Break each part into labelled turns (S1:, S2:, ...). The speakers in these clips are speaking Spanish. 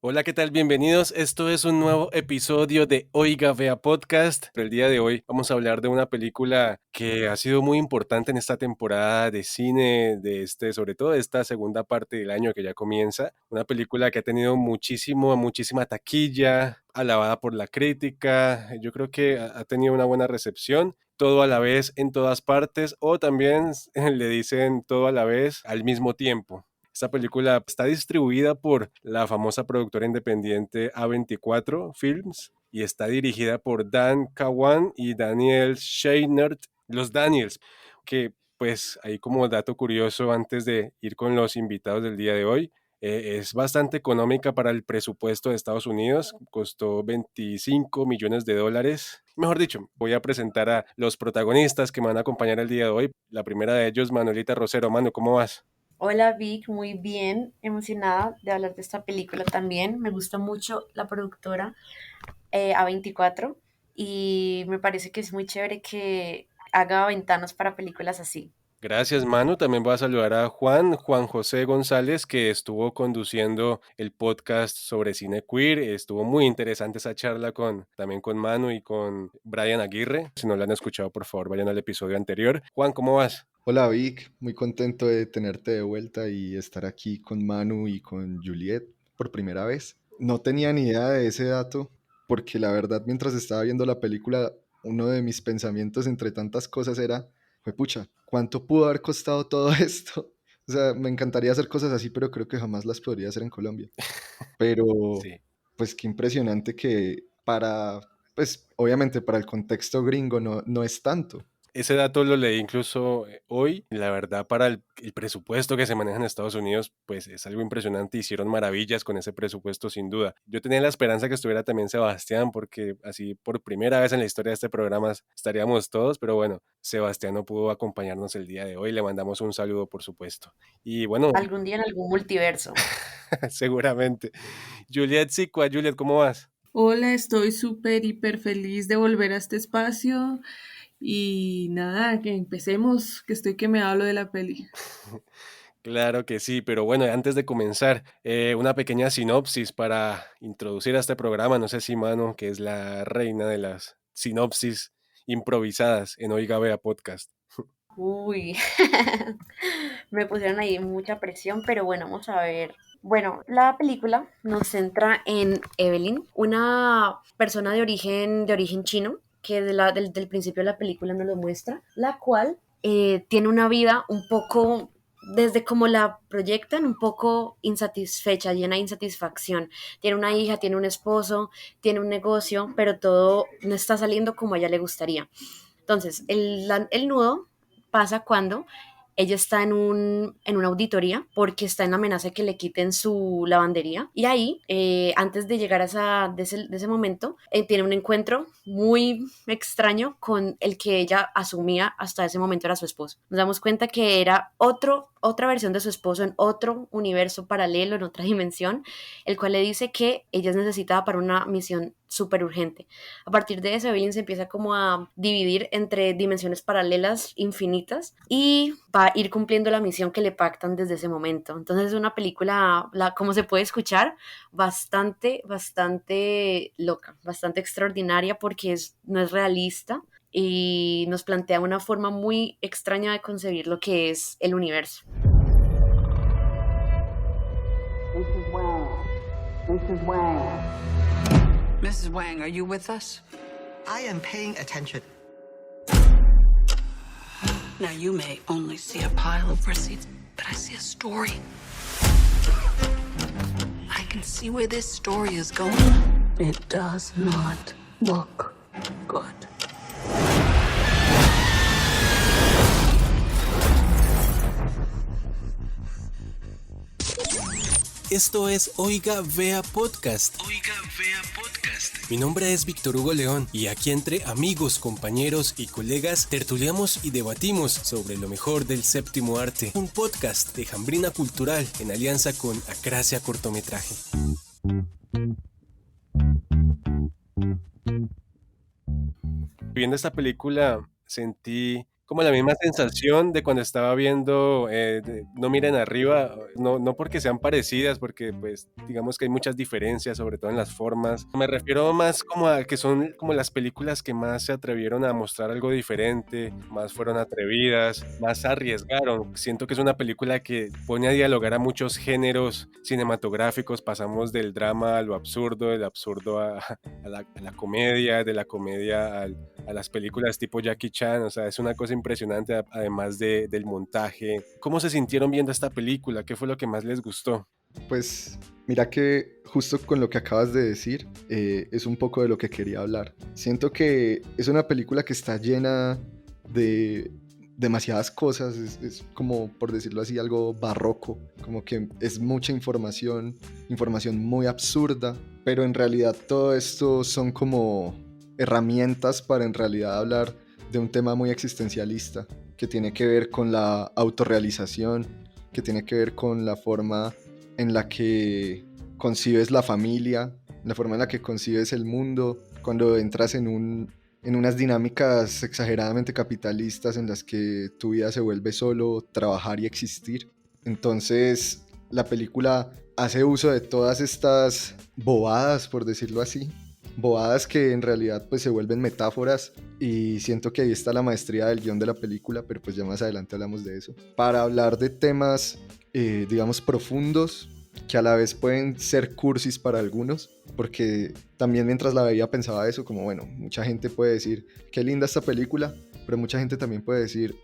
S1: Hola, ¿qué tal? Bienvenidos. Esto es un nuevo episodio de Oiga Vea Podcast. El día de hoy vamos a hablar de una película que ha sido muy importante en esta temporada de cine, sobre todo de esta segunda parte del año que ya comienza. Una película que ha tenido muchísima taquilla, alabada por la crítica. Yo creo que ha tenido una buena recepción. Todo a la vez en todas partes, o también le dicen todo a la vez al mismo tiempo. Esta película está distribuida por la famosa productora independiente A24 Films y está dirigida por Dan Kawan y Daniel Scheinert, los Daniels, que pues ahí como dato curioso antes de ir con los invitados del día de hoy, es bastante económica para el presupuesto de Estados Unidos, costó 25 millones de dólares. Mejor dicho, voy a presentar a los protagonistas que me van a acompañar el día de hoy. La primera de ellos, Manuelita Rosero. Manu, ¿cómo vas?
S2: Hola Vic, muy bien, emocionada de hablar de esta película también. Me gusta mucho la productora A24 y me parece que es muy chévere que haga ventanas para películas así.
S1: Gracias, Manu. También voy a saludar a Juan José González, que estuvo conduciendo el podcast sobre cine queer. Estuvo muy interesante esa charla también con Manu y con Brian Aguirre. Si no lo han escuchado, por favor, vayan al episodio anterior. Juan, ¿cómo vas?
S3: Hola Vic, muy contento de tenerte de vuelta y estar aquí con Manu y con Juliet por primera vez. No tenía ni idea de ese dato porque la verdad mientras estaba viendo la película uno de mis pensamientos entre tantas cosas era, pucha, ¿cuánto pudo haber costado todo esto? O sea, me encantaría hacer cosas así, pero creo que jamás las podría hacer en Colombia. Pero
S1: Sí.
S3: pues qué impresionante que pues obviamente para el contexto gringo no es tanto.
S1: Ese dato lo leí incluso hoy. La verdad, para el presupuesto que se maneja en Estados Unidos, pues es algo impresionante. Hicieron maravillas con ese presupuesto, sin duda. Yo tenía la esperanza que estuviera también Sebastián, porque así por primera vez en la historia de este programa estaríamos todos, pero bueno, Sebastián no pudo acompañarnos el día de hoy. Le mandamos un saludo, por supuesto. Y bueno,
S2: Algún día en algún multiverso.
S1: seguramente. Juliet Sicua, Juliet, ¿cómo vas?
S4: Hola, estoy súper, hiper feliz de volver a este espacio y nada, que empecemos, que estoy que me hablo de la peli.
S1: Claro que sí, pero bueno, antes de comenzar, una pequeña sinopsis para introducir a este programa. No sé si Mano, que es la reina de las sinopsis improvisadas en Oiga Vea Podcast.
S2: Uy, me pusieron ahí mucha presión, pero bueno, vamos a ver. Bueno, la película nos centra en Evelyn, una persona de origen chino, que del principio de la película nos lo muestra, la cual tiene una vida un poco, desde como la proyectan, un poco insatisfecha, llena de insatisfacción. Tiene una hija, tiene un esposo, tiene un negocio, pero todo no está saliendo como a ella le gustaría. Entonces, el nudo pasa cuando ella está en una auditoría porque está en amenaza de que le quiten su lavandería. Y ahí, antes de llegar de ese momento, tiene un encuentro muy extraño con el que ella asumía hasta ese momento era su esposo. Nos damos cuenta que era otra versión de su esposo en otro universo paralelo, en otra dimensión, el cual le dice que ella es necesitada para una misión súper urgente. A partir de eso, Evelyn se empieza como a dividir entre dimensiones paralelas infinitas y va a ir cumpliendo la misión que le pactan desde ese momento. Entonces es una película, como se puede escuchar, bastante loca, bastante extraordinaria porque no es realista y nos plantea una forma muy extraña de concebir lo que es el universo.
S5: Mrs. Wang. Mrs. Wang.
S6: Mrs. Wang, are you with us?
S7: I am paying attention.
S6: Now, you may only see a pile of receipts, but I see a story. I can see where this story is going. It does not look good.
S1: Esto es Oiga Vea Podcast. Oiga Vea Podcast. Mi nombre es Víctor Hugo León y aquí entre amigos, compañeros y colegas tertuliamos y debatimos sobre lo mejor del séptimo arte. Un podcast de Jambrina Cultural en alianza con Acracia Cortometraje. Viendo esta película sentí como la misma sensación de cuando estaba viendo No miren arriba, no porque sean parecidas, porque pues digamos que hay muchas diferencias, sobre todo en las formas. Me refiero más como a que son como las películas que más se atrevieron a mostrar algo diferente, más fueron atrevidas, más arriesgaron. Siento que es una película que pone a dialogar a muchos géneros cinematográficos, pasamos del drama a lo absurdo, del absurdo a la comedia, de la comedia a las películas tipo Jackie Chan, o sea, es una cosa impresionante, además del montaje. ¿Cómo se sintieron viendo esta película? ¿Qué fue lo que más les gustó?
S3: Pues mira que justo con lo que acabas de decir, es un poco de lo que quería hablar. Siento que es una película que está llena de demasiadas cosas, es como, por decirlo así, algo barroco, como que es mucha información, información muy absurda, pero en realidad todo esto son como herramientas para en realidad hablar de un tema muy existencialista, que tiene que ver con la autorrealización, que tiene que ver con la forma en la que concibes la familia, la forma en la que concibes el mundo, cuando entras en unas dinámicas exageradamente capitalistas en las que tu vida se vuelve solo trabajar y existir. Entonces, la película hace uso de todas estas bobadas, por decirlo así, bobadas que en realidad pues se vuelven metáforas, y siento que ahí está la maestría del guión de la película, pero pues ya más adelante hablamos de eso, para hablar de temas digamos profundos, que a la vez pueden ser cursis para algunos, porque también mientras la veía pensaba eso, como bueno, mucha gente puede decir, qué linda esta película, pero mucha gente también puede decir,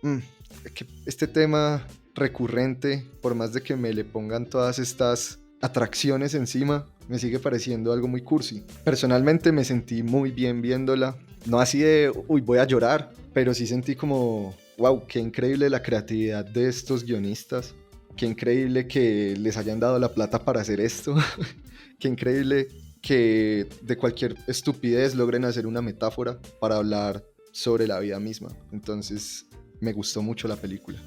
S3: que este tema recurrente, por más de que me le pongan todas estas atracciones encima, me sigue pareciendo algo muy cursi. Personalmente me sentí muy bien viéndola, no así de, uy, voy a llorar, pero sí sentí como, wow, qué increíble la creatividad de estos guionistas, qué increíble que les hayan dado la plata para hacer esto, qué increíble que de cualquier estupidez logren hacer una metáfora para hablar sobre la vida misma. Entonces me gustó mucho la película.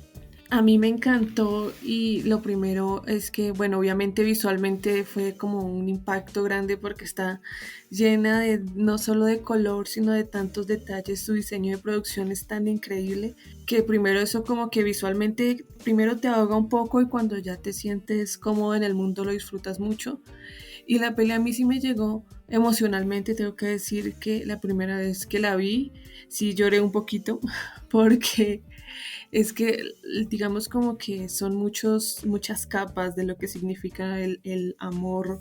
S4: A mí me encantó y lo primero es que, bueno, obviamente visualmente fue como un impacto grande porque está llena de no solo de color, sino de tantos detalles. Su diseño de producción es tan increíble que primero eso como que visualmente primero te ahoga un poco y cuando ya te sientes cómodo en el mundo lo disfrutas mucho. Y la peli a mí sí me llegó emocionalmente, tengo que decir que la primera vez que la vi sí lloré un poquito porque es que, digamos, como que son muchas capas de lo que significa el amor,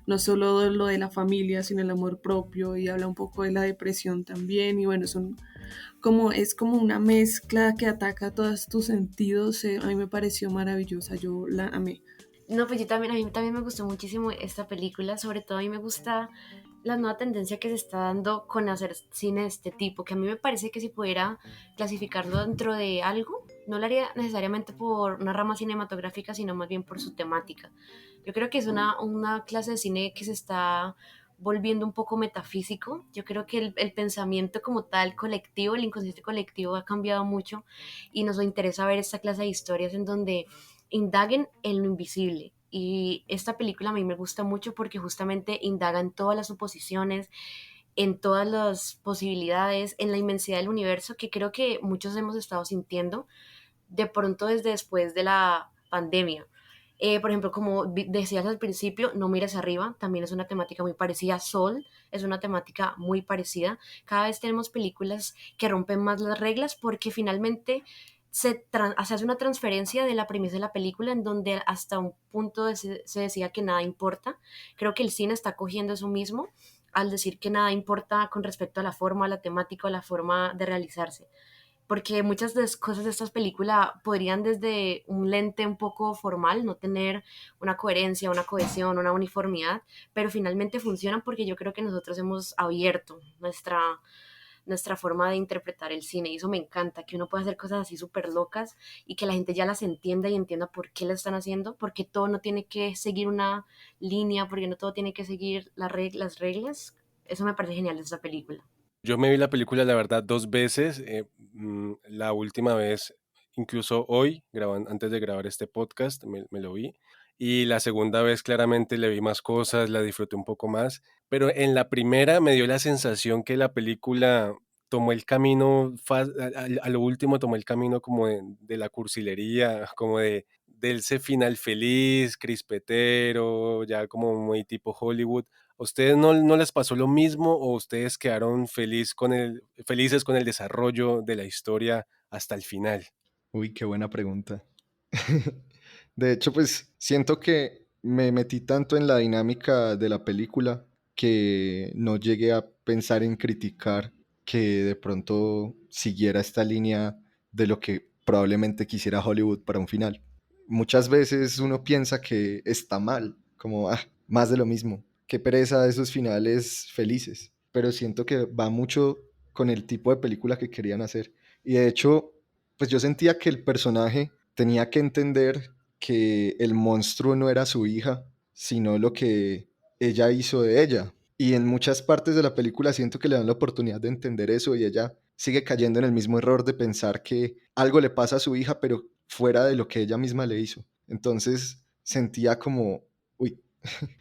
S4: no solo de lo de la familia, sino el amor propio, y habla un poco de la depresión también, y bueno, es como una mezcla que ataca todos tus sentidos, a mí me pareció maravillosa, yo la amé.
S2: No, pues yo también, a mí también me gustó muchísimo esta película, sobre todo a mí me gusta la nueva tendencia que se está dando con hacer cine de este tipo, que a mí me parece que si pudiera clasificarlo dentro de algo, no lo haría necesariamente por una rama cinematográfica, sino más bien por su temática. Yo creo que es una clase de cine que se está volviendo un poco metafísico. Yo creo que el pensamiento como tal colectivo, el inconsciente colectivo ha cambiado mucho y nos interesa ver esta clase de historias en donde indaguen en lo invisible. Y esta película a mí me gusta mucho porque justamente indaga en todas las suposiciones, en todas las posibilidades, en la inmensidad del universo que creo que muchos hemos estado sintiendo de pronto desde después de la pandemia. Por ejemplo, como decías al principio, No mires arriba, también es una temática muy parecida. Sol es una temática muy parecida. Cada vez tenemos películas que rompen más las reglas porque finalmente se hace una transferencia de la premisa de la película en donde hasta un punto se decía que nada importa. Creo que el cine está cogiendo eso mismo al decir que nada importa con respecto a la forma, a la temática o la forma de realizarse, porque muchas de las cosas de estas películas podrían desde un lente un poco formal no tener una coherencia, una cohesión, una uniformidad, pero finalmente funcionan porque yo creo que nosotros hemos abierto nuestra forma de interpretar el cine y eso me encanta, que uno pueda hacer cosas así súper locas y que la gente ya las entienda y entienda por qué las están haciendo, porque todo no tiene que seguir una línea, porque no todo tiene que seguir las reglas. Eso me parece genial de esta película.
S1: Yo me vi la película, la verdad, 2 veces. La última vez, incluso hoy, antes de grabar este podcast, me lo vi. Y la segunda vez, claramente, le vi más cosas, la disfruté un poco más. Pero en la primera me dio la sensación que la película tomó el camino, a lo último tomó el camino como de la cursilería, como de ese final feliz, crispetero, ya como muy tipo Hollywood. ¿A ustedes no les pasó lo mismo o ustedes quedaron felices con el desarrollo de la historia hasta el final?
S3: Uy, qué buena pregunta. De hecho, pues siento que me metí tanto en la dinámica de la película que no llegué a pensar en criticar que de pronto siguiera esta línea de lo que probablemente quisiera Hollywood para un final. Muchas veces uno piensa que está mal, como más de lo mismo, qué pereza esos finales felices, pero siento que va mucho con el tipo de película que querían hacer. Y de hecho, pues yo sentía que el personaje tenía que entender que el monstruo no era su hija, sino lo que ella hizo de ella. Y en muchas partes de la película siento que le dan la oportunidad de entender eso y ella sigue cayendo en el mismo error de pensar que algo le pasa a su hija, pero fuera de lo que ella misma le hizo. Entonces sentía como, uy,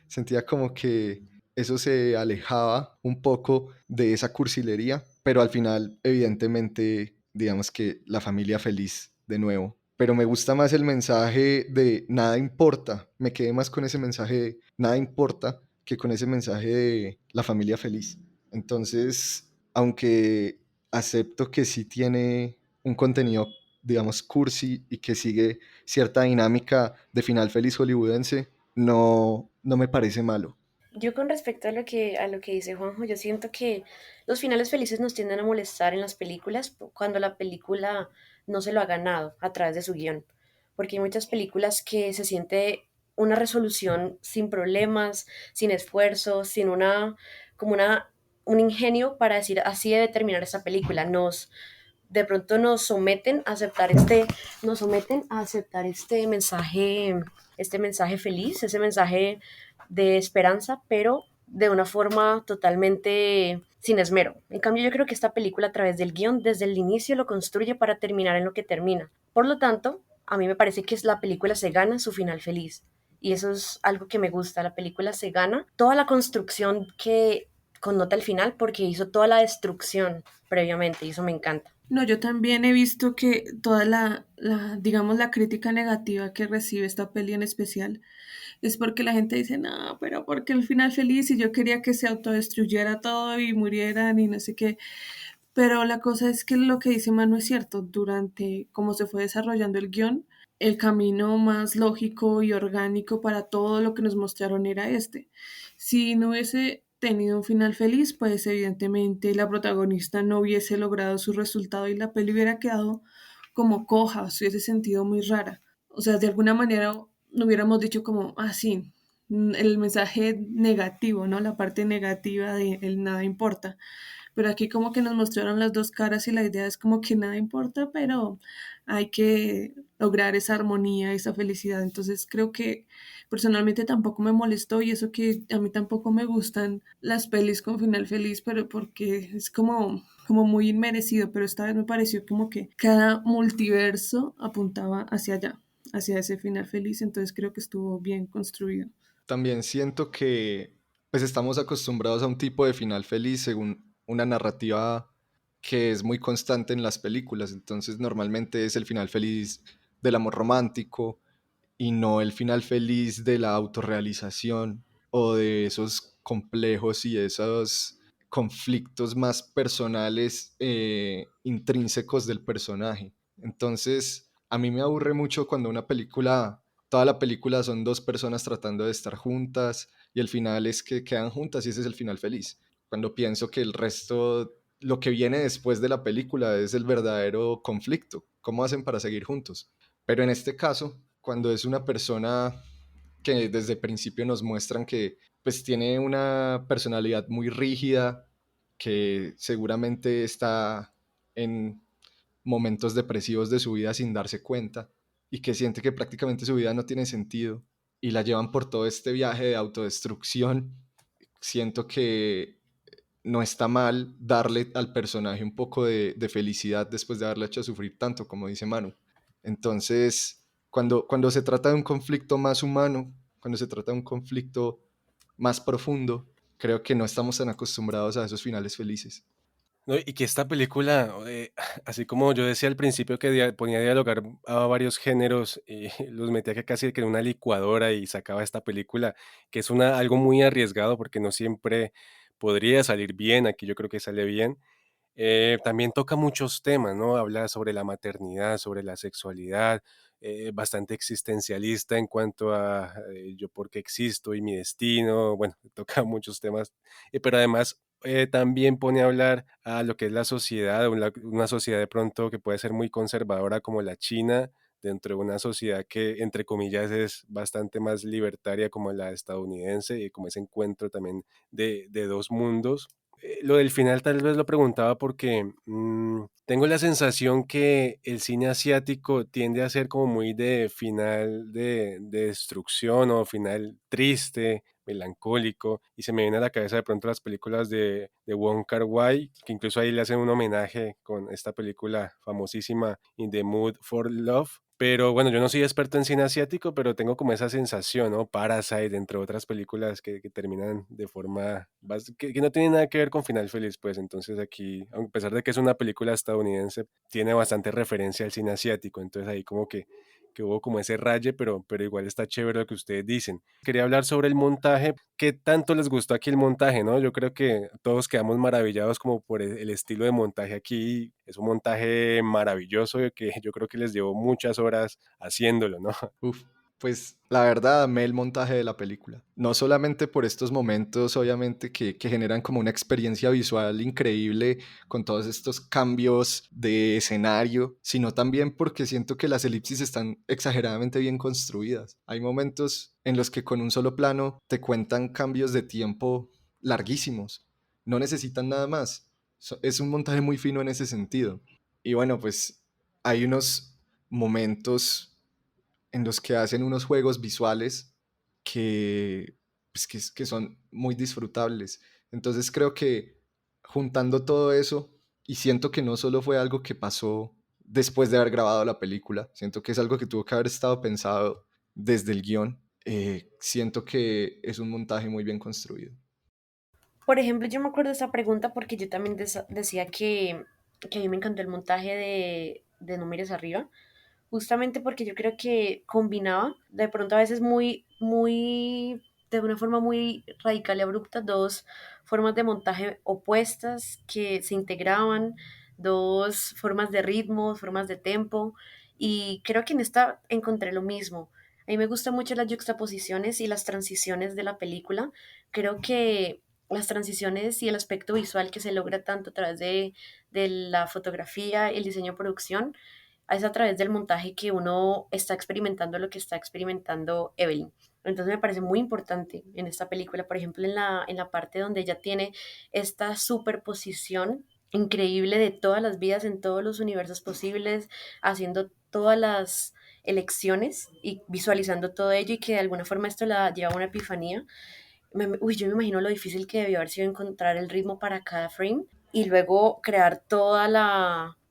S3: sentía como que eso se alejaba un poco de esa cursilería, pero al final, evidentemente, digamos que la familia feliz de nuevo. Pero me gusta más el mensaje de nada importa, me quedé más con ese mensaje de nada importa que con ese mensaje de la familia feliz. Entonces, aunque acepto que sí tiene un contenido, digamos, cursi y que sigue cierta dinámica de final feliz hollywoodense, no me parece malo.
S2: Yo con respecto a lo que dice Juanjo, yo siento que los finales felices nos tienden a molestar en las películas cuando la película no se lo ha ganado a través de su guión. Porque hay muchas películas que se siente una resolución sin problemas, sin esfuerzo, sin como un ingenio para decir así debe terminar esta película. De pronto nos someten a aceptar este mensaje feliz, ese mensaje de esperanza, pero de una forma totalmente sin esmero. En cambio, yo creo que esta película a través del guión, desde el inicio lo construye para terminar en lo que termina. Por lo tanto, a mí me parece que la película se gana su final feliz. Y eso es algo que me gusta. La película se gana toda la construcción que connota el final porque hizo toda la destrucción previamente y eso me encanta.
S4: No, yo también he visto que toda digamos, la crítica negativa que recibe esta peli en especial es porque la gente dice, no, pero porque el final feliz y yo quería que se autodestruyera todo y murieran y no sé qué. Pero la cosa es que lo que dice Manu es cierto. Durante cómo se fue desarrollando el guión, el camino más lógico y orgánico para todo lo que nos mostraron era este. Si no hubiese tenido un final feliz, pues evidentemente la protagonista no hubiese logrado su resultado y la peli hubiera quedado como coja, se hubiese sentido muy rara. O sea, de alguna manera no hubiéramos dicho como, sí, el mensaje negativo, ¿no? La parte negativa de el nada importa. Pero aquí como que nos mostraron las dos caras y la idea es como que nada importa, pero hay que lograr esa armonía, esa felicidad. Entonces creo que personalmente tampoco me molestó y eso que a mí tampoco me gustan las pelis con final feliz, pero porque es como muy inmerecido, pero esta vez me pareció como que cada multiverso apuntaba hacia allá, hacia ese final feliz, entonces creo que estuvo bien construido.
S3: También siento que pues estamos acostumbrados a un tipo de final feliz según una narrativa que es muy constante en las películas. Entonces normalmente es el final feliz del amor romántico y no el final feliz de la autorrealización o de esos complejos y esos conflictos más personales intrínsecos del personaje. Entonces, a mí me aburre mucho cuando toda la película son dos personas tratando de estar juntas y el final es que quedan juntas y ese es el final feliz. Cuando pienso que el resto, lo que viene después de la película es el verdadero conflicto. ¿Cómo hacen para seguir juntos? Pero en este caso, cuando es una persona que desde el principio nos muestran que pues tiene una personalidad muy rígida, que seguramente está en momentos depresivos de su vida sin darse cuenta y que siente que prácticamente su vida no tiene sentido y la llevan por todo este viaje de autodestrucción, siento que no está mal darle al personaje un poco de felicidad después de haberle hecho sufrir tanto, como dice Manu. Entonces, cuando se trata de un conflicto más humano, cuando se trata de un conflicto más profundo, creo que no estamos tan acostumbrados a esos finales felices.
S1: No, y que esta película, así como yo decía al principio que ponía a dialogar a varios géneros y los metía que casi que en una licuadora y sacaba esta película, que es algo muy arriesgado porque no siempre podría salir bien, aquí yo creo que sale bien. También toca muchos temas, ¿no? Habla sobre la maternidad, sobre la sexualidad, bastante existencialista en cuanto a yo por qué existo y mi destino. Bueno, toca muchos temas, pero además también pone a hablar a lo que es la sociedad, una sociedad de pronto que puede ser muy conservadora como la China, dentro de una sociedad que, entre comillas, es bastante más libertaria como la estadounidense y como ese encuentro también de dos mundos. Lo del final tal vez lo preguntaba porque tengo la sensación que el cine asiático tiende a ser como muy de final de destrucción o final triste, melancólico, y se me viene a la cabeza de pronto las películas de Wong Kar-wai, que incluso ahí le hacen un homenaje con esta película famosísima In the Mood for Love. Pero bueno, yo no soy experto en cine asiático, pero tengo como esa sensación, ¿no? Parasite, entre otras películas que terminan de forma que no tienen nada que ver con final feliz, pues entonces aquí, a pesar de que es una película estadounidense, tiene bastante referencia al cine asiático, entonces ahí como que hubo como ese raye, pero igual está chévere lo que ustedes dicen. Quería hablar sobre el montaje. ¿Qué tanto les gustó aquí el montaje, no? Yo creo que todos quedamos maravillados como por el estilo de montaje aquí. Es un montaje maravilloso que yo creo que les llevó muchas horas haciéndolo, ¿no?
S3: Uf, pues la verdad amé el montaje de la película. No solamente por estos momentos, obviamente, que generan como una experiencia visual increíble con todos estos cambios de escenario, sino también porque siento que las elipsis están exageradamente bien construidas. Hay momentos en los que con un solo plano te cuentan cambios de tiempo larguísimos. No necesitan nada más. Es un montaje muy fino en ese sentido. Y bueno, pues hay unos momentos en los que hacen unos juegos visuales que, pues, que son muy disfrutables. Entonces creo que juntando todo eso, y siento que no solo fue algo que pasó después de haber grabado la película, siento que es algo que tuvo que haber estado pensado desde el guión, siento que es un montaje muy bien construido.
S2: Por ejemplo, yo me acuerdo de esa pregunta porque yo también decía que a mí me encantó el montaje de No mires arriba, justamente porque yo creo que combinaba de pronto a veces de una forma muy radical y abrupta, dos formas de montaje opuestas que se integraban, dos formas de ritmo, formas de tempo, y creo que en esta encontré lo mismo. A mí me gustan mucho las juxtaposiciones y las transiciones de la película. Creo que las transiciones y el aspecto visual que se logra tanto a través de la fotografía, el diseño de producción, es a través del montaje que uno está experimentando lo que está experimentando Evelyn. Entonces me parece muy importante en esta película, por ejemplo, en la parte donde ella tiene esta superposición increíble de todas las vidas en todos los universos posibles, haciendo todas las elecciones y visualizando todo ello y que de alguna forma esto la lleva a una epifanía. Yo me imagino lo difícil que debió haber sido encontrar el ritmo para cada frame y luego crear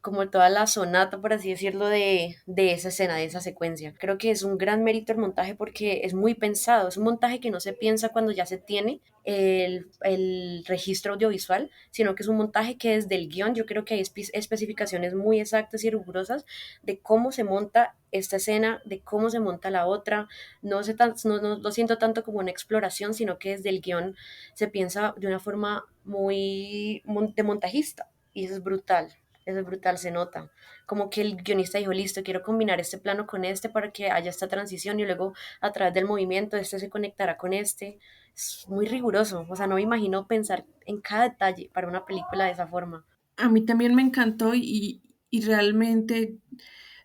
S2: como toda la sonata, por así decirlo, de esa escena, de esa secuencia. Creo que es un gran mérito el montaje porque es muy pensado, es un montaje que no se piensa cuando ya se tiene el registro audiovisual, sino que es un montaje que desde el guión yo creo que hay especificaciones muy exactas y rigurosas de cómo se monta esta escena, de cómo se monta la otra. No lo siento tanto como una exploración, sino que desde el guión se piensa de una forma muy de montajista y eso es brutal, se nota. Como que el guionista dijo, listo, quiero combinar este plano con este para que haya esta transición y luego a través del movimiento este se conectará con este. Es muy riguroso, o sea, no me imagino pensar en cada detalle para una película de esa forma.
S4: A mí también me encantó y realmente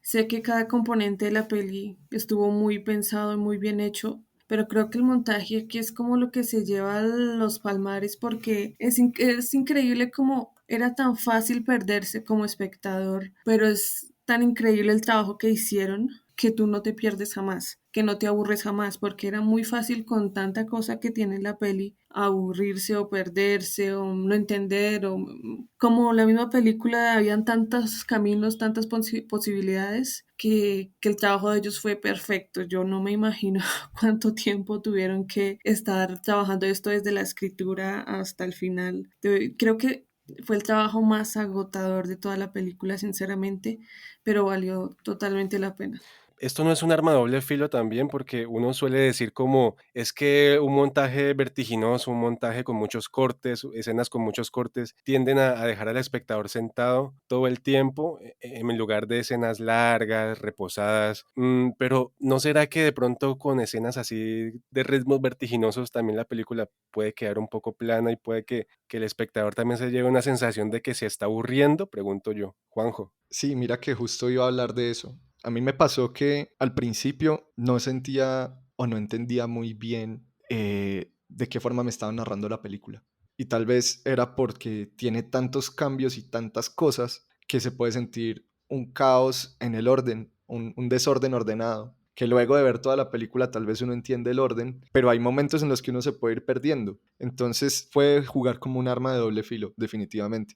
S4: sé que cada componente de la peli estuvo muy pensado y muy bien hecho, pero creo que el montaje aquí es como lo que se lleva a los palmares porque es increíble como era tan fácil perderse como espectador, pero es tan increíble el trabajo que hicieron que tú no te pierdes jamás, que no te aburres jamás, porque era muy fácil con tanta cosa que tiene la peli aburrirse o perderse o no entender o como la misma película habían tantos caminos, tantas posibilidades que el trabajo de ellos fue perfecto. Yo no me imagino cuánto tiempo tuvieron que estar trabajando esto desde la escritura hasta el final. Creo que Fue el trabajo más agotador de toda la película, sinceramente, pero valió totalmente la pena.
S1: Esto no es un arma de doble filo también, porque uno suele decir como, es que un montaje vertiginoso, un montaje con muchos cortes, escenas con muchos cortes, tienden a dejar al espectador sentado todo el tiempo, en lugar de escenas largas, reposadas. Pero ¿no será que de pronto con escenas así de ritmos vertiginosos también la película puede quedar un poco plana y puede que el espectador también se lleve una sensación de que se está aburriendo? Pregunto yo, Juanjo.
S3: Sí, mira que justo iba a hablar de eso. A mí me pasó que al principio no sentía o no entendía muy bien de qué forma me estaban narrando la película. Y tal vez era porque tiene tantos cambios y tantas cosas que se puede sentir un caos en el orden, un desorden ordenado. Que luego de ver toda la película tal vez uno entiende el orden, pero hay momentos en los que uno se puede ir perdiendo. Entonces puede jugar como un arma de doble filo, definitivamente.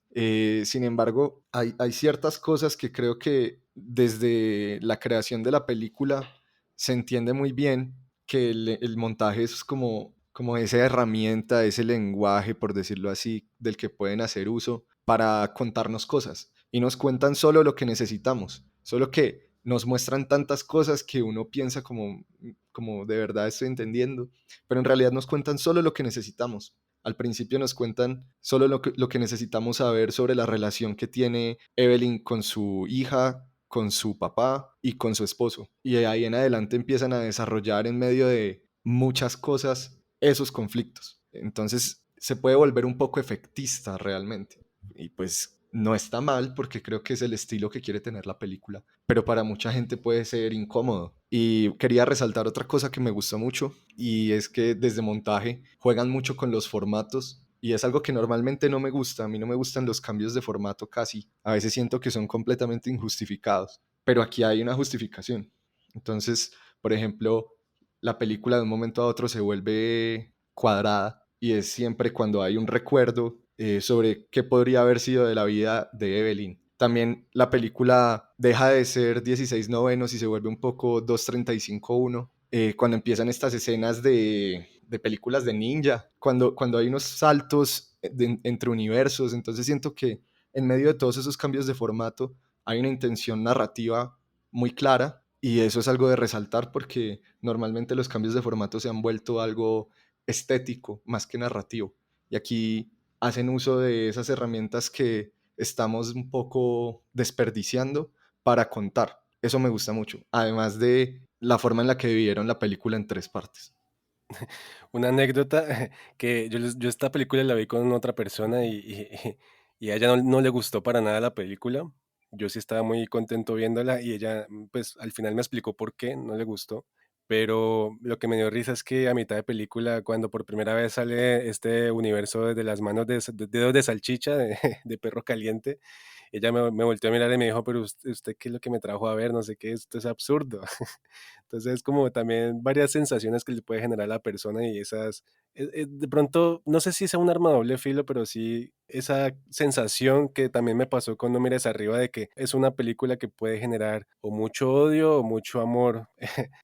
S3: Sin embargo, hay ciertas cosas que creo que desde la creación de la película se entiende muy bien que el montaje es como esa herramienta, ese lenguaje, por decirlo así, del que pueden hacer uso para contarnos cosas. Y nos cuentan solo lo que necesitamos, solo que nos muestran tantas cosas que uno piensa como de verdad estoy entendiendo, pero en realidad nos cuentan solo lo que necesitamos. Al principio nos cuentan solo lo que necesitamos saber sobre la relación que tiene Evelyn con su hija, con su papá y con su esposo. Y de ahí en adelante empiezan a desarrollar en medio de muchas cosas esos conflictos. Entonces se puede volver un poco efectista realmente. Y pues no está mal porque creo que es el estilo que quiere tener la película, pero para mucha gente puede ser incómodo. Y quería resaltar otra cosa que me gusta mucho y es que desde montaje juegan mucho con los formatos y es algo que normalmente no me gusta. A mí no me gustan los cambios de formato casi. A veces siento que son completamente injustificados, pero aquí hay una justificación. Entonces, por ejemplo, la película de un momento a otro se vuelve cuadrada y es siempre cuando hay un recuerdo sobre qué podría haber sido de la vida de Evelyn. También la película deja de ser 16 novenos y se vuelve un poco 2:35:1 cuando empiezan estas escenas de películas de ninja, cuando hay unos saltos entre universos. Entonces siento que en medio de todos esos cambios de formato hay una intención narrativa muy clara y eso es algo de resaltar porque normalmente los cambios de formato se han vuelto algo estético más que narrativo. Y aquí hacen uso de esas herramientas que estamos un poco desperdiciando para contar. Eso me gusta mucho, además de la forma en la que dividieron la película en 3 partes.
S1: Una anécdota que yo esta película la vi con otra persona y a ella no le gustó para nada la película. Yo sí estaba muy contento viéndola y ella, pues, al final me explicó por qué no le gustó. Pero lo que me dio risa es que a mitad de película, cuando por primera vez sale este universo de las manos de dedos de salchicha, de de perro caliente, ella me volteó a mirar y me dijo: "Pero usted, ¿qué es lo que me trajo a ver? No sé qué, esto es absurdo". Entonces, es como también varias sensaciones que le puede generar a la persona y esas, de pronto, no sé si sea un arma de doble filo, pero sí esa sensación que también me pasó con No mires arriba, de que es una película que puede generar o mucho odio o mucho amor,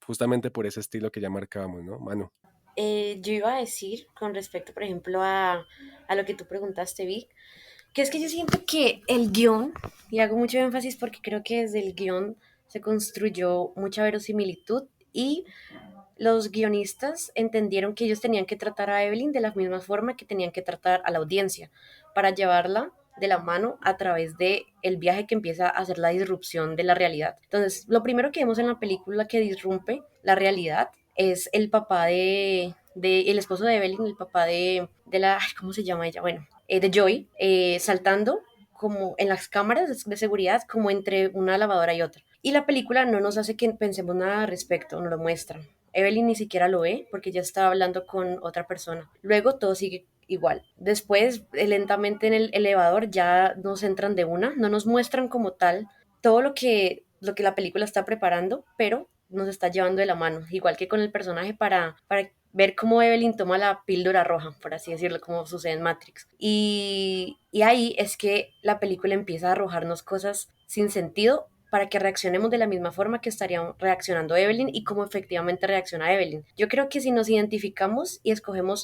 S1: justamente por ese estilo que ya marcábamos, ¿no, Manu?
S2: Yo iba a decir con respecto, por ejemplo, a lo que tú preguntaste, Vic, que es que yo siento que el guión, y hago mucho énfasis porque creo que desde el guión se construyó mucha verosimilitud y los guionistas entendieron que ellos tenían que tratar a Evelyn de la misma forma que tenían que tratar a la audiencia para llevarla de la mano a través de el viaje que empieza a hacer la disrupción de la realidad. Entonces, lo primero que vemos en la película que disrumpe la realidad es el papá de el esposo de Evelyn, el papá de la, ay, ¿cómo se llama ella? Bueno, de Joy, saltando como en las cámaras de seguridad, como entre una lavadora y otra. Y la película no nos hace que pensemos nada al respecto, no lo muestra. Evelyn ni siquiera lo ve porque ya está hablando con otra persona. Luego todo sigue igual. Después, lentamente en el elevador ya nos entran de una, no nos muestran como tal todo lo que la película está preparando, pero nos está llevando de la mano, igual que con el personaje para ver cómo Evelyn toma la píldora roja, por así decirlo, como sucede en Matrix. Y ahí es que la película empieza a arrojarnos cosas sin sentido, para que reaccionemos de la misma forma que estaría reaccionando Evelyn y cómo efectivamente reacciona Evelyn. Yo creo que si nos identificamos y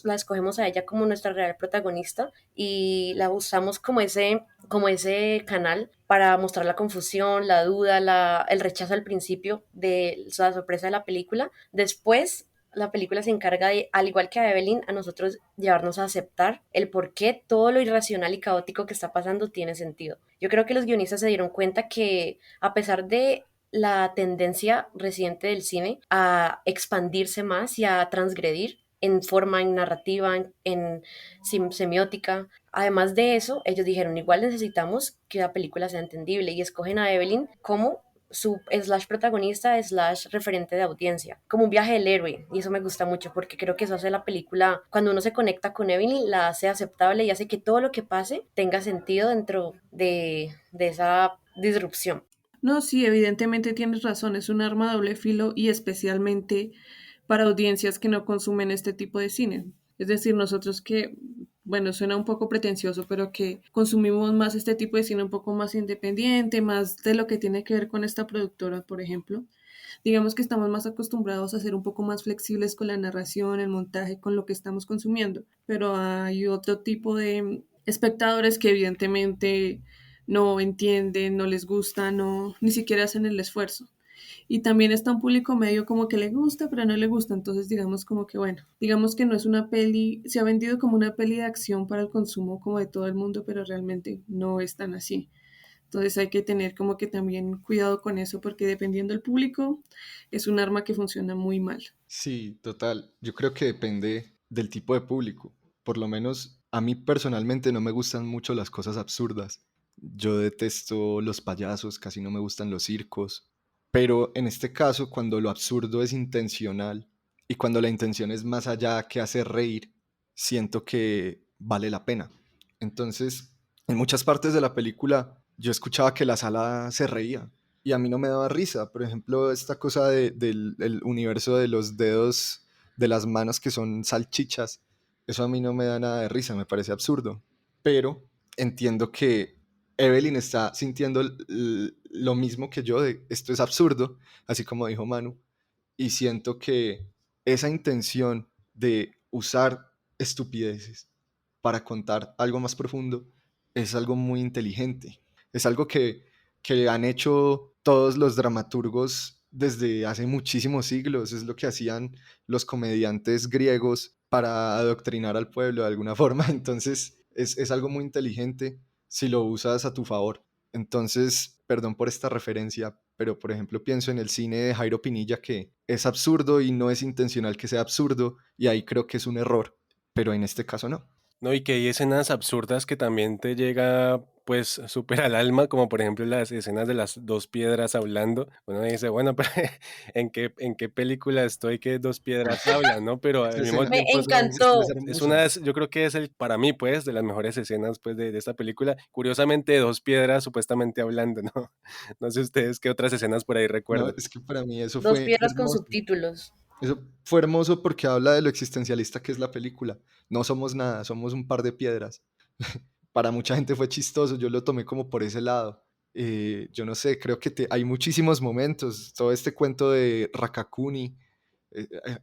S2: la escogemos a ella como nuestra real protagonista y la usamos como ese canal para mostrar la confusión, la duda, el rechazo al principio de la sorpresa de la película, después la película se encarga de, al igual que a Evelyn, a nosotros llevarnos a aceptar el por qué todo lo irracional y caótico que está pasando tiene sentido. Yo creo que los guionistas se dieron cuenta que a pesar de la tendencia reciente del cine a expandirse más y a transgredir en forma, en narrativa, en semiótica. Además de eso, ellos dijeron, igual necesitamos que la película sea entendible y escogen a Evelyn como su slash protagonista slash referente de audiencia, como un viaje del héroe, y eso me gusta mucho porque creo que eso hace la película, cuando uno se conecta con Evelyn, la hace aceptable y hace que todo lo que pase tenga sentido dentro de esa disrupción.
S4: No, sí, evidentemente tienes razón, es un arma a doble filo y especialmente para audiencias que no consumen este tipo de cine. Es decir, nosotros que, bueno, suena un poco pretencioso, pero que consumimos más este tipo de cine un poco más independiente, más de lo que tiene que ver con esta productora, por ejemplo. Digamos que estamos más acostumbrados a ser un poco más flexibles con la narración, el montaje, con lo que estamos consumiendo, pero hay otro tipo de espectadores que evidentemente no entienden, no les gusta, no, ni siquiera hacen el esfuerzo. Y también está un público medio como que le gusta, pero no le gusta. Entonces, digamos como que, bueno, digamos que no es una peli, se ha vendido como una peli de acción para el consumo como de todo el mundo, pero realmente no es tan así. Entonces hay que tener como que también cuidado con eso, porque dependiendo del público, es un arma que funciona muy mal.
S3: Sí, total. Yo creo que depende del tipo de público. Por lo menos a mí personalmente no me gustan mucho las cosas absurdas. Yo detesto los payasos, casi no me gustan los circos. Pero en este caso, cuando lo absurdo es intencional y cuando la intención es más allá que hacer reír, siento que vale la pena. Entonces, en muchas partes de la película yo escuchaba que la sala se reía y a mí no me daba risa. Por ejemplo, esta cosa del el universo de los dedos de las manos que son salchichas, eso a mí no me da nada de risa, me parece absurdo. Pero entiendo que Evelyn está sintiendo lo mismo que yo de esto es absurdo, así como dijo Manu, y siento que esa intención de usar estupideces para contar algo más profundo es algo muy inteligente. Es algo que han hecho todos los dramaturgos desde hace muchísimos siglos. Es lo que hacían los comediantes griegos para adoctrinar al pueblo de alguna forma. Entonces es algo muy inteligente si lo usas a tu favor. Entonces, perdón por esta referencia, pero por ejemplo pienso en el cine de Jairo Pinilla que es absurdo y no es intencional que sea absurdo y ahí creo que es un error, pero en este caso no.
S1: No, y que hay escenas absurdas que también te llega, pues, súper al alma, como por ejemplo las escenas de las dos piedras hablando. Uno dice, bueno, pero en qué película estoy que dos piedras hablan, ¿no? Pero al
S3: Esa
S1: mismo
S3: escena
S2: Me
S1: tiempo
S2: encantó.
S3: es
S1: es
S3: hermosa.
S1: yo creo que es para mí, pues, de las mejores escenas, pues, de esta película. Curiosamente, dos piedras supuestamente hablando, ¿no? No sé ustedes qué otras escenas por ahí
S3: No,
S1: recuerdan.
S3: es que para mí eso
S2: Dos
S3: fue
S2: piedras con
S3: hermoso.
S2: subtítulos.
S3: Eso fue hermoso porque habla de lo existencialista que es la película. No somos nada, somos un par de piedras. Para mucha gente fue chistoso, yo lo tomé como por ese lado. Yo no sé, creo que hay muchísimos momentos. Todo este cuento de Rakakuni,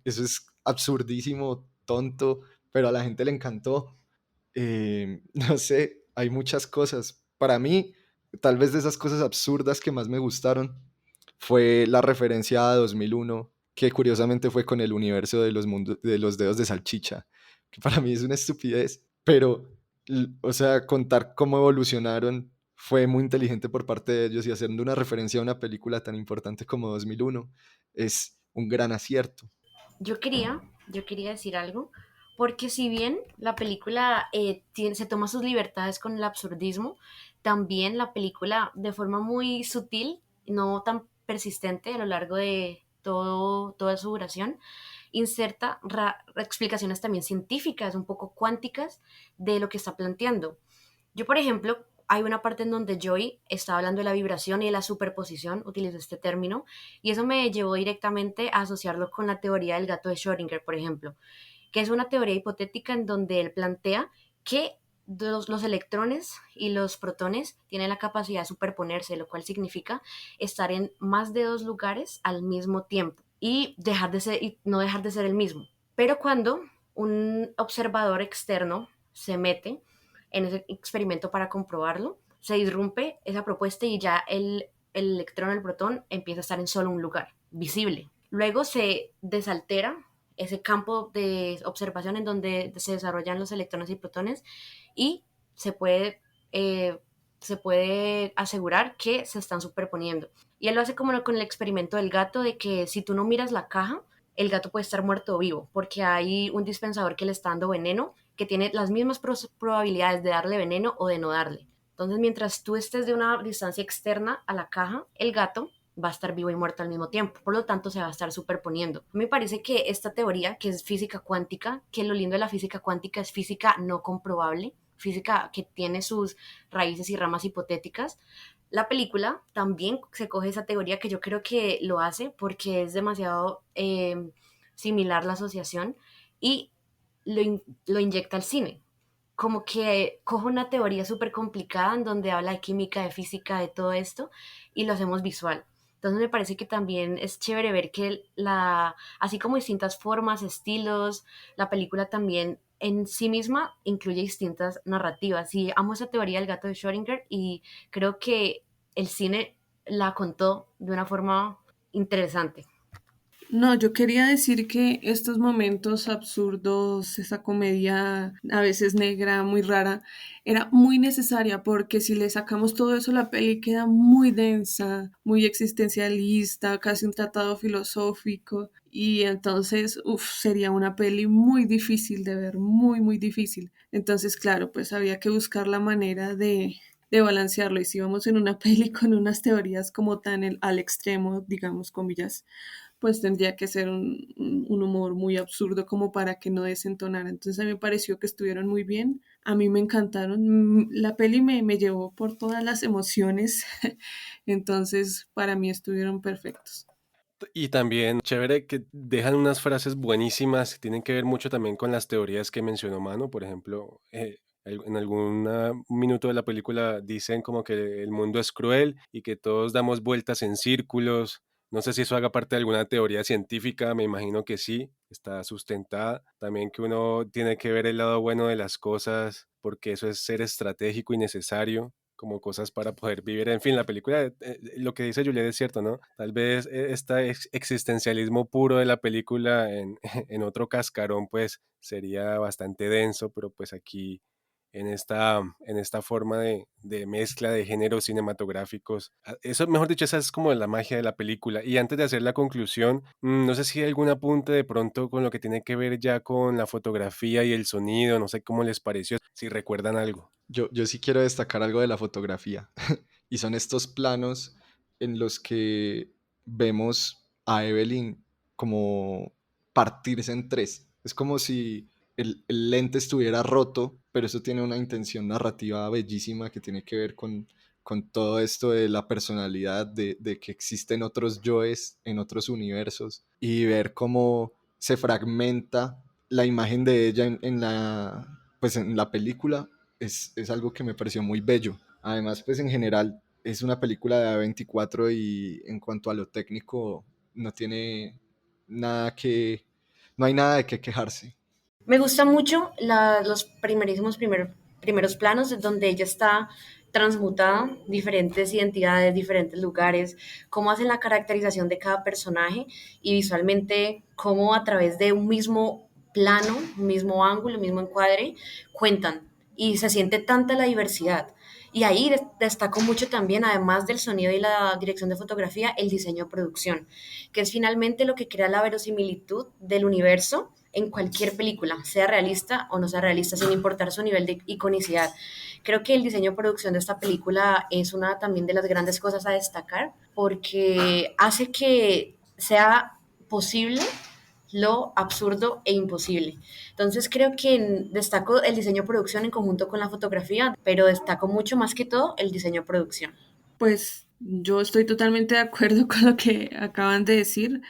S3: eso es absurdísimo, tonto, pero a la gente le encantó. No sé, hay muchas cosas. Para mí, tal vez de esas cosas absurdas que más me gustaron fue la referencia a 2001, que curiosamente fue con el universo de de los dedos de salchicha, que para mí es una estupidez, pero, o sea, contar cómo evolucionaron fue muy inteligente por parte de ellos y haciendo una referencia a una película tan importante como 2001 es un gran acierto.
S2: Yo quería decir algo, porque si bien la película se toma sus libertades con el absurdismo, también la película de forma muy sutil, no tan persistente a lo largo de toda su duración, inserta explicaciones también científicas, un poco cuánticas de lo que está planteando. Yo, por ejemplo, hay una parte en donde Joy está hablando de la vibración y de la superposición, utilizó este término, y eso me llevó directamente a asociarlo con la teoría del gato de Schrödinger, por ejemplo, que es una teoría hipotética en donde él plantea que los electrones y los protones tienen la capacidad de superponerse, lo cual significa estar en más de dos lugares al mismo tiempo y no dejar de ser el mismo. Pero cuando un observador externo se mete en ese experimento para comprobarlo, se disrumpe esa propuesta y ya el electrón, el protón, empieza a estar en solo un lugar, visible. Luego se desaltera ese campo de observación en donde se desarrollan los electrones y protones y se puede, eh, se puede asegurar que se están superponiendo. Y él lo hace como con el experimento del gato, de que si tú no miras la caja, el gato puede estar muerto o vivo, porque hay un dispensador que le está dando veneno, que tiene las mismas probabilidades de darle veneno o de no darle. Entonces, mientras tú estés de una distancia externa a la caja, el gato va a estar vivo y muerto al mismo tiempo. Por lo tanto, se va a estar superponiendo. Me parece que esta teoría, que es física cuántica, que lo lindo de la física cuántica es física no comprobable, física que tiene sus raíces y ramas hipotéticas. La película también se coge esa teoría, que yo creo que lo hace porque es demasiado similar la asociación, y lo inyecta al cine. Como que cojo una teoría súper complicada en donde habla de química, de física, de todo esto, y lo hacemos visual. Entonces me parece que también es chévere ver que así como distintas formas, estilos, la película también en sí misma incluye distintas narrativas. Y amo esa teoría del gato de Schrödinger y creo que el cine la contó de una forma interesante.
S4: No, yo quería decir que estos momentos absurdos, esa comedia a veces negra, muy rara, era muy necesaria porque si le sacamos todo eso, la peli queda muy densa, muy existencialista, casi un tratado filosófico y entonces, sería una peli muy difícil de ver, muy, muy difícil. Entonces, claro, pues había que buscar la manera de balancearlo y si vamos en una peli con unas teorías como tan al extremo, digamos, comillas, pues tendría que ser un humor muy absurdo como para que no desentonara. Entonces a mí me pareció que estuvieron muy bien, a mí me encantaron, la peli me llevó por todas las emociones, entonces para mí estuvieron perfectos.
S1: Y también chévere que dejan unas frases buenísimas que tienen que ver mucho también con las teorías que mencionó Manu. Por ejemplo, en algún minuto de la película dicen como que el mundo es cruel y que todos damos vueltas en círculos. No sé si eso haga parte de alguna teoría científica, me imagino que sí, está sustentada. También que uno tiene que ver el lado bueno de las cosas, porque eso es ser estratégico y necesario, como cosas para poder vivir. En fin, la película, lo que dice Juliet es cierto, ¿no? Tal vez este existencialismo puro de la película en, en otro cascarón, pues sería bastante denso, pero pues aquí en esta forma de mezcla de géneros cinematográficos. Eso, mejor dicho, esa es como la magia de la película. Y antes de hacer la conclusión, no sé si hay algún apunte de pronto con lo que tiene que ver ya con la fotografía y el sonido, no sé cómo les pareció, si recuerdan algo.
S3: Yo sí quiero destacar algo de la fotografía y son estos planos en los que vemos a Evelyn como partirse en tres. Es como si el lente estuviera roto, pero eso tiene una intención narrativa bellísima que tiene que ver con todo esto de la personalidad, de que existen otros yoes en otros universos y ver cómo se fragmenta la imagen de ella pues en la película es algo que me pareció muy bello. Además, pues en general es una película de A24 y en cuanto a lo técnico no tiene nada que, no hay nada de qué quejarse.
S2: Me gusta mucho los primeros planos donde ella está transmutada, diferentes identidades, diferentes lugares, cómo hacen la caracterización de cada personaje y visualmente cómo a través de un mismo plano, un mismo ángulo, un mismo encuadre, cuentan y se siente tanta la diversidad. Y ahí destaco mucho también, además del sonido y la dirección de fotografía, el diseño de producción, que es finalmente lo que crea la verosimilitud del universo en cualquier película, sea realista o no sea realista, sin importar su nivel de iconicidad. Creo que el diseño de producción de esta película es una también de las grandes cosas a destacar, porque hace que sea posible lo absurdo e imposible. Entonces creo que destaco el diseño de producción en conjunto con la fotografía, pero destaco mucho más que todo el diseño de producción.
S4: Pues yo estoy totalmente de acuerdo con lo que acaban de decir.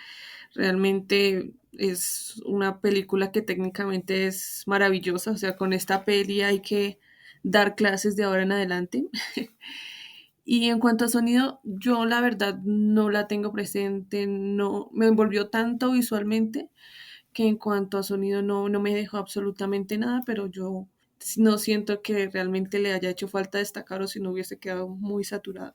S4: Realmente es una película que técnicamente es maravillosa. O sea, con esta peli hay que dar clases de ahora en adelante. Y en cuanto a sonido, yo la verdad no la tengo presente, no me envolvió tanto visualmente que en cuanto a sonido no me dejó absolutamente nada, pero yo no siento que realmente le haya hecho falta destacar o si no hubiese quedado muy saturado.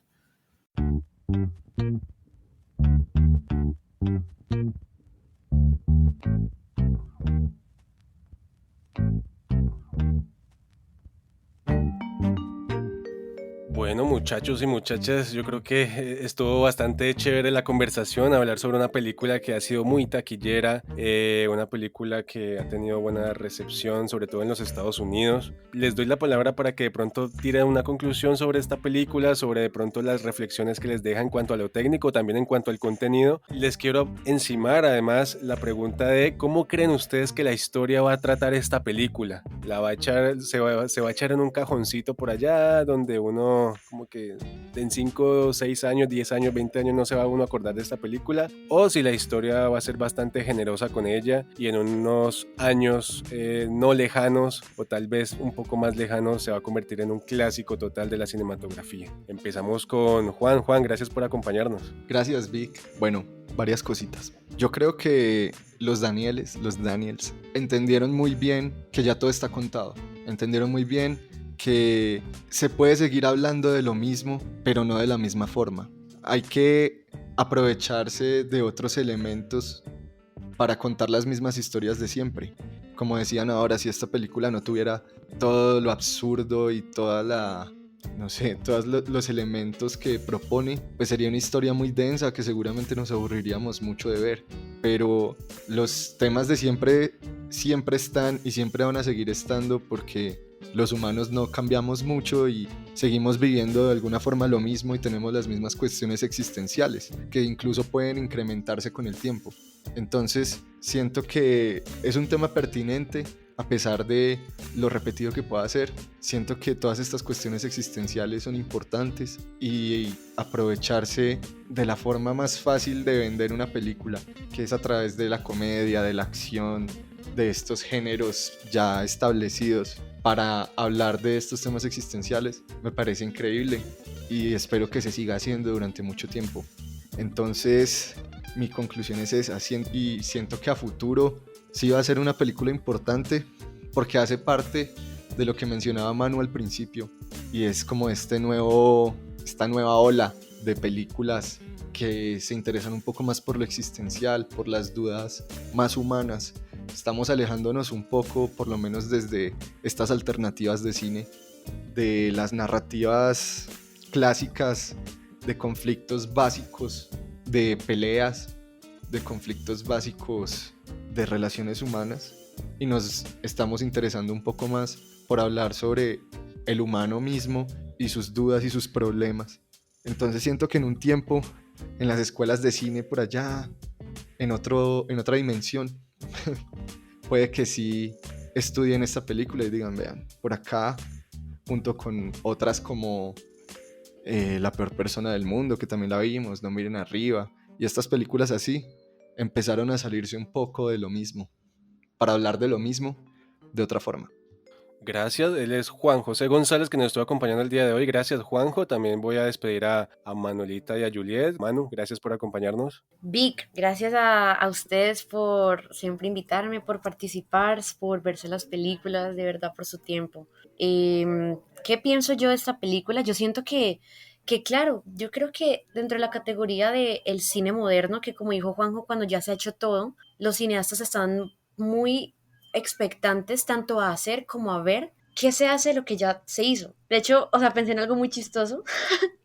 S1: Bueno, muchachos y muchachas, yo creo que estuvo bastante chévere la conversación, hablar sobre una película que ha sido muy taquillera, una película que ha tenido buena recepción, sobre todo en los Estados Unidos. Les doy la palabra para que de pronto tiren una conclusión sobre esta película, sobre de pronto las reflexiones que les deja en cuanto a lo técnico, también en cuanto al contenido. Les quiero encimar además la pregunta de cómo creen ustedes que la historia va a tratar esta película. ¿La va a echar, se va a echar en un cajoncito por allá donde uno como que en 5, 6 años, 10 años, 20 años no se va uno a acordar de esta película? O si la historia va a ser bastante generosa con ella y en unos años no lejanos o tal vez un poco más lejanos se va a convertir en un clásico total de la cinematografía. Empezamos con Juan. Juan, gracias por acompañarnos.
S3: Gracias, Vic. Bueno, varias cositas. Yo creo que los Daniels, entendieron muy bien que ya todo está contado. Entendieron muy bien que se puede seguir hablando de lo mismo, pero no de la misma forma. Hay que aprovecharse de otros elementos para contar las mismas historias de siempre. Como decían ahora, si esta película no tuviera todo lo absurdo y toda la... no sé, todos los elementos que propone, pues sería una historia muy densa que seguramente nos aburriríamos mucho de ver. Pero los temas de siempre están y siempre van a seguir estando porque los humanos no cambiamos mucho y seguimos viviendo de alguna forma lo mismo y tenemos las mismas cuestiones existenciales que incluso pueden incrementarse con el tiempo. Entonces siento que es un tema pertinente a pesar de lo repetido que pueda ser. Siento que todas estas cuestiones existenciales son importantes y aprovecharse de la forma más fácil de vender una película, que es a través de la comedia, de la acción, de estos géneros ya establecidos para hablar de estos temas existenciales, me parece increíble y espero que se siga haciendo durante mucho tiempo. Entonces, mi conclusión es esa y siento que a futuro sí va a ser una película importante porque hace parte de lo que mencionaba Manu al principio y es como esta nueva ola de películas que se interesan un poco más por lo existencial, por las dudas más humanas. Estamos alejándonos un poco, por lo menos desde estas alternativas de cine, de las narrativas clásicas de conflictos básicos, de peleas, de conflictos básicos de relaciones humanas y nos estamos interesando un poco más por hablar sobre el humano mismo y sus dudas y sus problemas. Entonces siento que en un tiempo, en las escuelas de cine por allá, en otra dimensión, puede que sí estudien esta película y digan, vean, por acá, junto con otras como La peor persona del mundo, que también la vimos, No miren arriba, y estas películas así, empezaron a salirse un poco de lo mismo, para hablar de lo mismo de otra forma.
S1: Gracias, él es Juan José González que nos estuvo acompañando el día de hoy. Gracias, Juanjo. También voy a despedir a Manuelita y a Juliet. Manu, gracias por acompañarnos.
S2: Vic, gracias a ustedes por siempre invitarme, por participar, por verse las películas, de verdad por su tiempo. ¿Qué pienso yo de esta película? Yo siento que claro, yo creo que dentro de la categoría del cine moderno, que como dijo Juanjo, cuando ya se ha hecho todo, los cineastas están muy expectantes tanto a hacer como a ver qué se hace de lo que ya se hizo. De hecho, o sea, pensé en algo muy chistoso,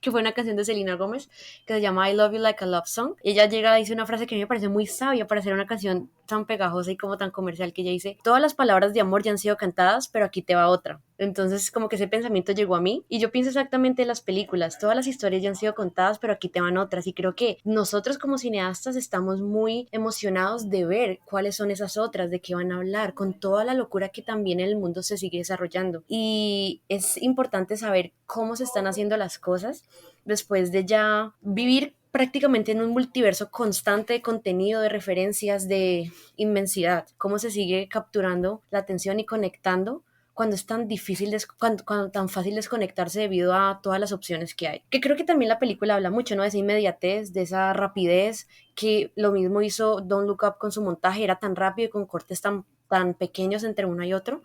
S2: que fue una canción de Selena Gómez que se llama I Love You Like a Love Song. Y ella llega y dice una frase que a mí me parece muy sabia para hacer una canción tan pegajosa y como tan comercial, que ella dice, todas las palabras de amor ya han sido cantadas, pero aquí te va otra. Entonces como que ese pensamiento llegó a mí y yo pienso exactamente en las películas, todas las historias ya han sido contadas, pero aquí te van otras, y creo que nosotros como cineastas estamos muy emocionados de ver cuáles son esas otras, de qué van a hablar, con toda la locura que también en el mundo se sigue desarrollando. Y es importante saber cómo se están haciendo las cosas después de ya vivir prácticamente en un multiverso constante de contenido, de referencias, de inmensidad, cómo se sigue capturando la atención y conectando cuando es tan difícil, cuando tan fácil desconectarse debido a todas las opciones que hay. Que creo que también la película habla mucho, ¿no? De esa inmediatez, de esa rapidez, que lo mismo hizo Don't Look Up con su montaje, era tan rápido y con cortes tan pequeños entre uno y otro,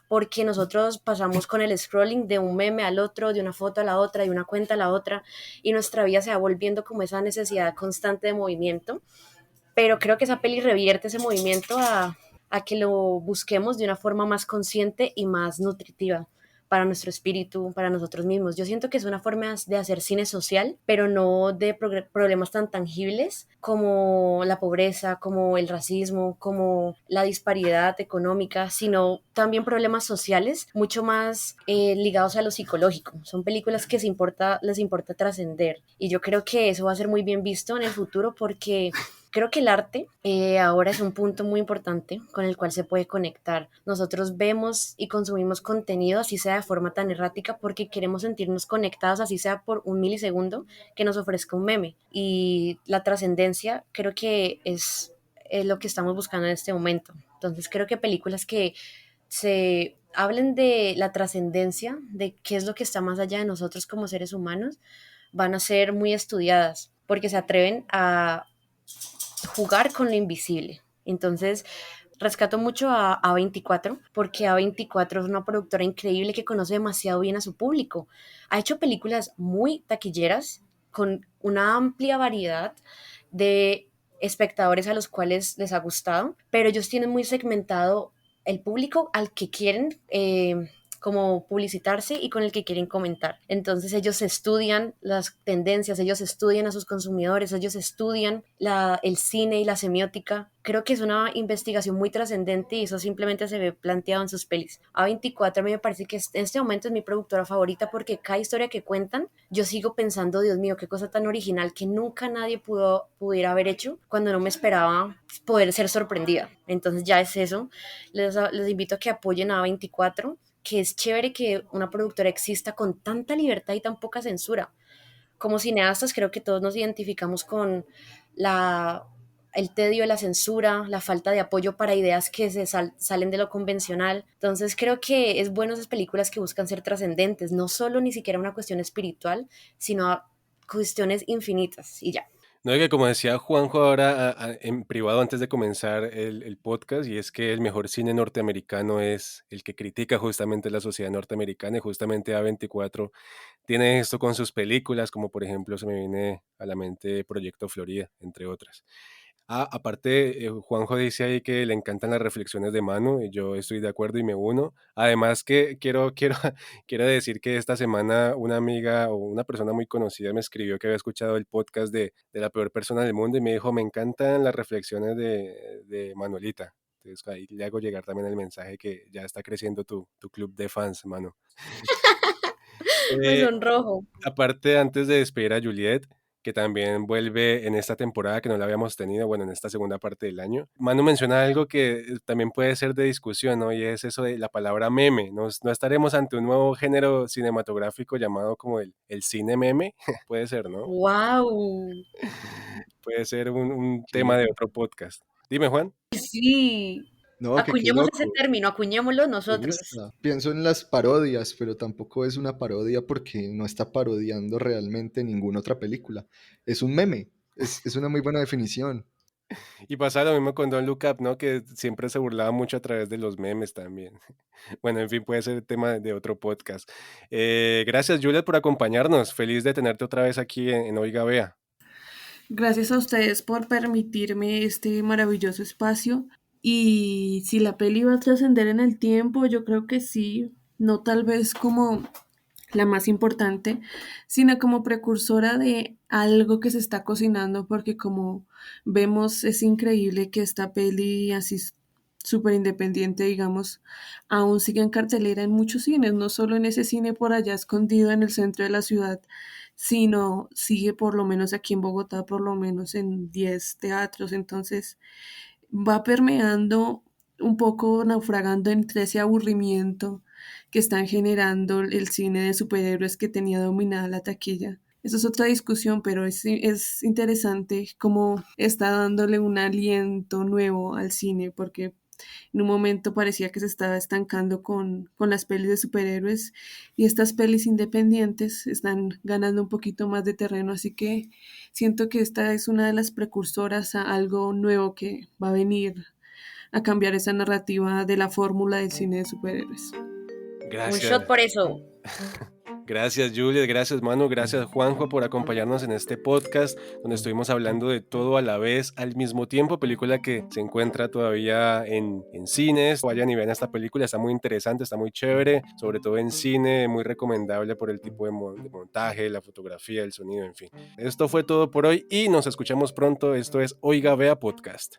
S2: porque nosotros pasamos con el scrolling de un meme al otro, de una foto a la otra, de una cuenta a la otra, y nuestra vida se va volviendo como esa necesidad constante de movimiento, pero creo que esa peli revierte ese movimiento a que lo busquemos de una forma más consciente y más nutritiva para nuestro espíritu, para nosotros mismos. Yo siento que es una forma de hacer cine social, pero no de problemas tan tangibles como la pobreza, como el racismo, como la disparidad económica, sino también problemas sociales mucho más ligados a lo psicológico. Son películas que les importa trascender, y yo creo que eso va a ser muy bien visto en el futuro, porque creo que el arte ahora es un punto muy importante con el cual se puede conectar. Nosotros vemos y consumimos contenido, así sea de forma tan errática, porque queremos sentirnos conectados, así sea por un milisegundo que nos ofrezca un meme. Y la trascendencia creo que es lo que estamos buscando en este momento. Entonces creo que películas que se hablen de la trascendencia, de qué es lo que está más allá de nosotros como seres humanos, van a ser muy estudiadas, porque se atreven a jugar con lo invisible. Entonces, rescato mucho a A24, porque A24 es una productora increíble que conoce demasiado bien a su público. Ha hecho películas muy taquilleras con una amplia variedad de espectadores a los cuales les ha gustado, pero ellos tienen muy segmentado el público al que quieren como publicitarse y con el que quieren comentar. Entonces ellos estudian las tendencias, ellos estudian a sus consumidores, ellos estudian el cine y la semiótica. Creo que es una investigación muy trascendente, y eso simplemente se ve planteado en sus pelis. A24 a mí me parece que en este momento es mi productora favorita, porque cada historia que cuentan, yo sigo pensando, Dios mío, qué cosa tan original que nunca nadie pudiera haber hecho, cuando no me esperaba poder ser sorprendida. Entonces ya es eso. Les invito a que apoyen a A24, que es chévere que una productora exista con tanta libertad y tan poca censura. Como cineastas creo que todos nos identificamos con la, el tedio de la censura, la falta de apoyo para ideas que salen de lo convencional. Entonces creo que es bueno esas películas que buscan ser trascendentes, no solo ni siquiera una cuestión espiritual, sino a cuestiones infinitas, y ya.
S1: No, que como decía Juanjo ahora en privado antes de comenzar el podcast, y es que el mejor cine norteamericano es el que critica justamente la sociedad norteamericana, y justamente A24 tiene esto con sus películas, como por ejemplo se me viene a la mente Proyecto Florida, entre otras. Aparte, Juanjo dice ahí que le encantan las reflexiones de Manu, y yo estoy de acuerdo y me uno. Además que quiero decir que esta semana una amiga o una persona muy conocida me escribió que había escuchado el podcast de la peor persona del mundo, y me dijo, me encantan las reflexiones de Manuelita. Entonces ahí le hago llegar también el mensaje que ya está creciendo tu club de fans, Manu.
S2: Me
S1: Eh,
S2: sonrojo.
S1: Aparte, antes de despedir a Juliet, que también vuelve en esta temporada que no la habíamos tenido, bueno, en esta segunda parte del año, Manu menciona algo que también puede ser de discusión, ¿no? Y es eso de la palabra meme. No estaremos ante un nuevo género cinematográfico llamado como el cine meme? Puede ser, ¿no?
S2: ¡Wow!
S1: Puede ser un tema de
S3: Sí.
S1: otro podcast. Dime, Juan.
S2: Sí,
S3: No, que qué
S2: acuñemos ese
S3: loco.
S2: término, acuñémoslo
S3: Me
S2: nosotros.
S3: gusta. Pienso en las parodias, pero tampoco es una parodia porque no está parodiando realmente ninguna otra película. Es un meme. Es una muy buena definición.
S1: Y pasa lo mismo con Don't Look Up, ¿no? Que siempre se burlaba mucho a través de los memes también. Bueno, en fin, puede ser tema de otro podcast. Gracias, Juliet, por acompañarnos. Feliz de tenerte otra vez aquí en Oiga Vea.
S4: Gracias a ustedes por permitirme este maravilloso espacio. Y si la peli va a trascender en el tiempo, yo creo que sí, no tal vez como la más importante, sino como precursora de algo que se está cocinando, porque como vemos es increíble que esta peli así súper independiente, digamos, aún sigue en cartelera en muchos cines, no solo en ese cine por allá escondido en el centro de la ciudad, sino sigue por lo menos aquí en Bogotá, por lo menos en 10 teatros. Entonces va permeando un poco, naufragando entre ese aburrimiento que están generando el cine de superhéroes que tenía dominada la taquilla. Eso es otra discusión, pero es interesante cómo está dándole un aliento nuevo al cine, porque en un momento parecía que se estaba estancando con las pelis de superhéroes y estas pelis independientes están ganando un poquito más de terreno, así que siento que esta es una de las precursoras a algo nuevo que va a venir a cambiar esa narrativa de la fórmula del cine de superhéroes.
S2: Un shot
S1: Gracias.
S2: por eso.
S1: Gracias, Juliet, gracias, Manu, gracias, Juanjo, por acompañarnos en este podcast donde estuvimos hablando de todo a la vez, al mismo tiempo, película que se encuentra todavía en cines. Vayan y vean esta película, está muy interesante, está muy chévere, sobre todo en cine, muy recomendable por el tipo de montaje, la fotografía, el sonido, en fin. Esto fue todo por hoy y nos escuchamos pronto. Esto es Oiga Vea Podcast.